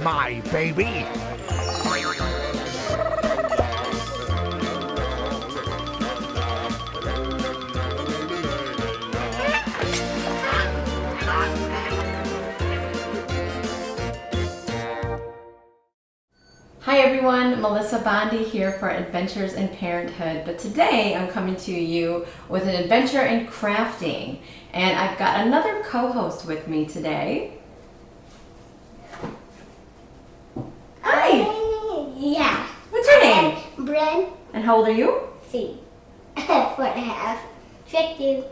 my baby. Hi everyone, Melissa Bondi here for Adventures in Parenthood, but today I'm coming to you with an adventure in crafting, and I've got another co-host with me today. Hi! Yeah. What's your name? Bryn. And how old are you? 4.5. Tricked you.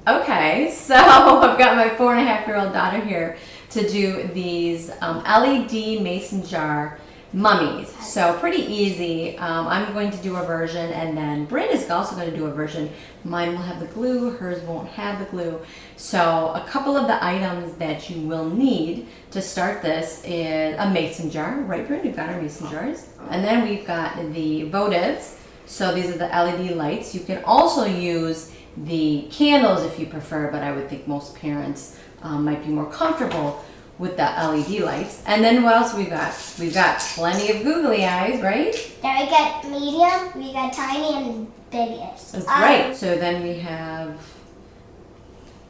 Okay, so I've got my 4.5-year-old daughter here to do these LED Mason Jar Mummies. So pretty easy. I'm going to do a version, and then Bryn is also going to do a version. Mine will have the glue, hers won't have the glue. So a couple of the items that you will need to start this is a mason jar, right Bryn? We've got our mason jars. And then we've got the votives. So these are the LED lights. You can also use the candles if you prefer, but I would think most parents might be more comfortable with the LED lights. And then what else we got? We've got plenty of googly eyes, right? Then we got medium, we got tiny, and biggest. That's right. So then we have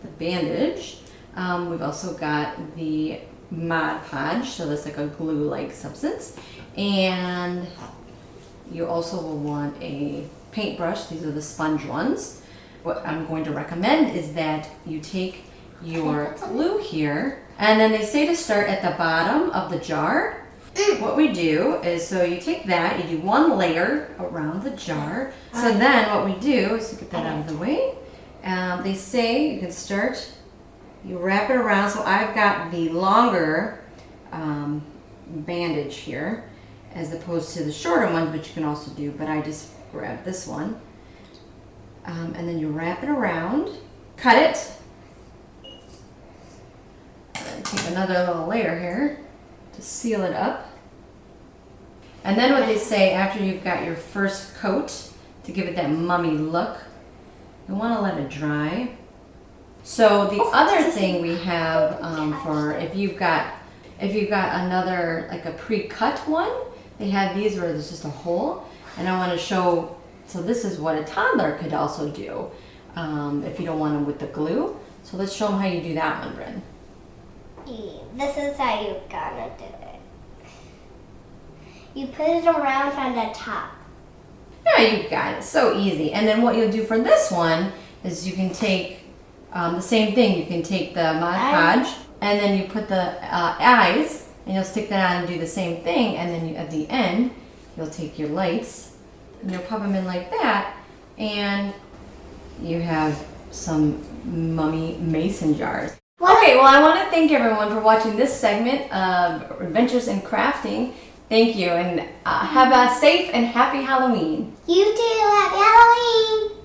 the bandage. We've also got the Mod Podge, so that's like a glue-like substance. And you also will want a paintbrush. These are the sponge ones. What I'm going to recommend is that you take your glue here, and then they say to start at the bottom of the jar. What we do is, so you take that, you do one layer around the jar. So then what we do is, to get that out of the way, they say you can start, you wrap it around. So I've got the longer bandage here as opposed to the shorter ones, which you can also do, but I just grab this one. And then you wrap it around, cut it, and take another little layer here to seal it up. And then what they say, after you've got your first coat, to give it that mummy look, you want to let it dry. So the other thing we have for if you've got another, like a pre-cut one, they have these where there's just a hole, and I want to show. So this is what a toddler could also do if you don't want them with the glue. So let's show them how you do that one, Bryn. This is how you're gonna do it. You put it around on the top. Yeah, you got it. So easy. And then what you'll do for this one is you can take the same thing. You can take the Mod Podge, and then you put the eyes, and you'll stick that on and do the same thing. And then at the end, you'll take your lights, and you'll pop them in like that, and you have some mummy mason jars. Okay, well, I want to thank everyone for watching this segment of Adventures in Crafting. Thank you, and have a safe and happy Halloween. You too. Happy Halloween.